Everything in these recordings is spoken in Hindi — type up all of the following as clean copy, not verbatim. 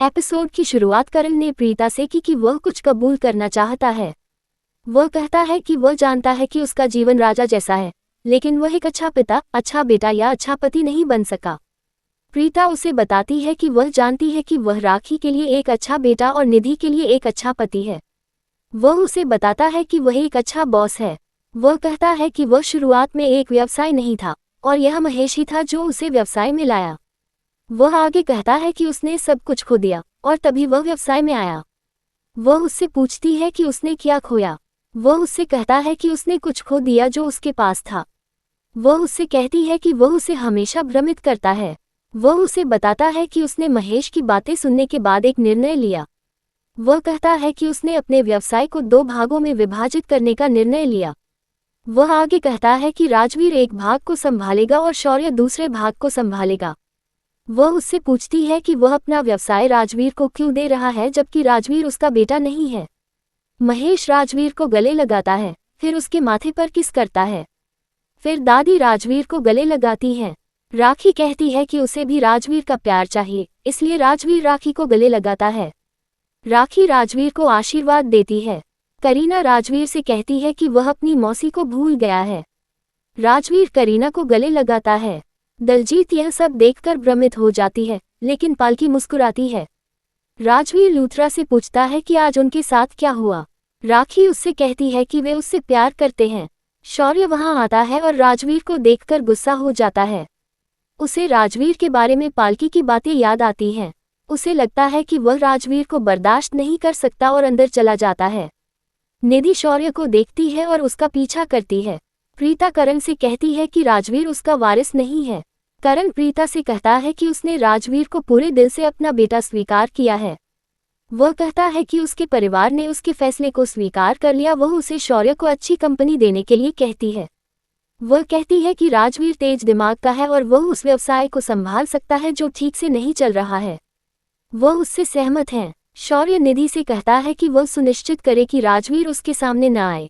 एपिसोड की शुरुआत करण ने प्रीता से की कि वह कुछ कबूल करना चाहता है। वह कहता है कि वह जानता है कि उसका जीवन राजा जैसा है, लेकिन वह एक अच्छा पिता, अच्छा बेटा या अच्छा पति नहीं बन सका। प्रीता उसे बताती है कि वह जानती है कि वह राखी के लिए एक अच्छा बेटा और निधि के लिए एक अच्छा पति है। वह उसे बताता है कि वह एक अच्छा बॉस है। वह कहता है कि वह शुरुआत में एक व्यवसाय नहीं था और यह महेश ही था जो उसे व्यवसाय में लाया। वह आगे कहता है कि उसने सब कुछ खो दिया और तभी वह व्यवसाय में आया। वह उससे पूछती है कि उसने क्या खोया। वह उससे कहता है कि उसने कुछ खो दिया जो उसके पास था। वह उससे कहती है कि वह उसे हमेशा भ्रमित करता है। वह उसे बताता है कि उसने महेश की बातें सुनने के बाद एक निर्णय लिया। वह कहता है कि उसने अपने व्यवसाय को 2 भागों में विभाजित करने का निर्णय लिया। वह आगे कहता है कि राजवीर एक भाग को संभालेगा और शौर्य दूसरे भाग को संभालेगा। वह उससे पूछती है कि वह अपना व्यवसाय राजवीर को क्यों दे रहा है जबकि राजवीर उसका बेटा नहीं है। महेश राजवीर को गले लगाता है, फिर उसके माथे पर किस करता है। फिर दादी राजवीर को गले लगाती हैं। राखी कहती है कि उसे भी राजवीर का प्यार चाहिए, इसलिए राजवीर राखी को गले लगाता है। राखी राजवीर को आशीर्वाद देती है। करीना राजवीर से कहती है कि वह अपनी मौसी को भूल गया है। राजवीर करीना को गले लगाता है। दलजीत यह सब देखकर भ्रमित हो जाती है, लेकिन पालकी मुस्कुराती है। राजवीर लूथरा से पूछता है कि आज उनके साथ क्या हुआ। राखी उससे कहती है कि वे उससे प्यार करते हैं। शौर्य वहां आता है और राजवीर को देखकर गुस्सा हो जाता है। उसे राजवीर के बारे में पालकी की बातें याद आती हैं। उसे लगता है कि वह राजवीर को बर्दाश्त नहीं कर सकता और अंदर चला जाता है। निधि शौर्य को देखती है और उसका पीछा करती है। प्रीता करण से कहती है कि राजवीर उसका वारिस नहीं है। करण प्रीता से कहता है कि उसने राजवीर को पूरे दिल से अपना बेटा स्वीकार किया है। वह कहता है कि उसके परिवार ने उसके फैसले को स्वीकार कर लिया। वह उसे शौर्य को अच्छी कंपनी देने के लिए कहती है। वह कहती है कि राजवीर तेज दिमाग का है और वह उस व्यवसाय को संभाल सकता है जो ठीक से नहीं चल रहा है। वह उससे सहमत हैं। शौर्य निधि से कहता है कि वह सुनिश्चित करे कि राजवीर उसके सामने न आए।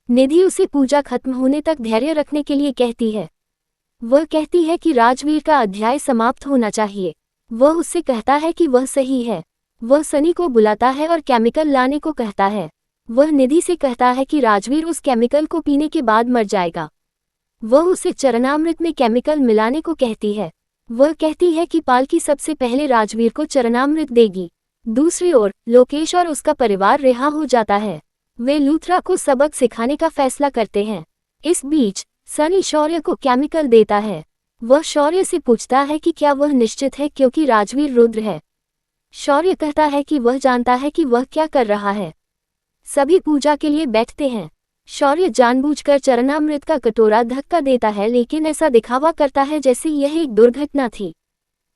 निधि उसे पूजा खत्म होने तक धैर्य रखने के लिए कहती है। वह कहती है कि राजवीर का अध्याय समाप्त होना चाहिए। वह उससे कहता है कि वह सही है। वह सनी को बुलाता है और केमिकल लाने को कहता है। वह निधि से कहता है कि राजवीर उस केमिकल को पीने के बाद मर जाएगा। वह उसे चरणामृत में केमिकल मिलाने को कहती है। वह कहती है कि पालकी सबसे पहले राजवीर को चरणामृत देगी। दूसरी ओर लोकेश और उसका परिवार रिहा हो जाता है। वे लूथरा को सबक सिखाने का फैसला करते हैं। इस बीच सनी शौर्य को केमिकल देता है। वह शौर्य से पूछता है कि क्या वह निश्चित है क्योंकि राजवीर रुद्र है। शौर्य कहता है कि वह जानता है कि वह क्या कर रहा है। सभी पूजा के लिए बैठते हैं। शौर्य जानबूझकर चरणामृत का कटोरा धक्का देता है, लेकिन ऐसा दिखावा करता है जैसे यह एक दुर्घटना थी।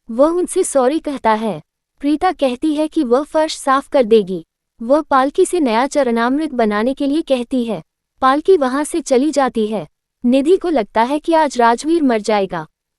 वह उनसे सॉरी कहता है। प्रीता कहती है कि वह फर्श साफ कर देगी। वह पालकी से नया चरणामृत बनाने के लिए कहती है। पालकी वहां से चली जाती है। निधि को लगता है कि आज राजवीर मर जाएगा।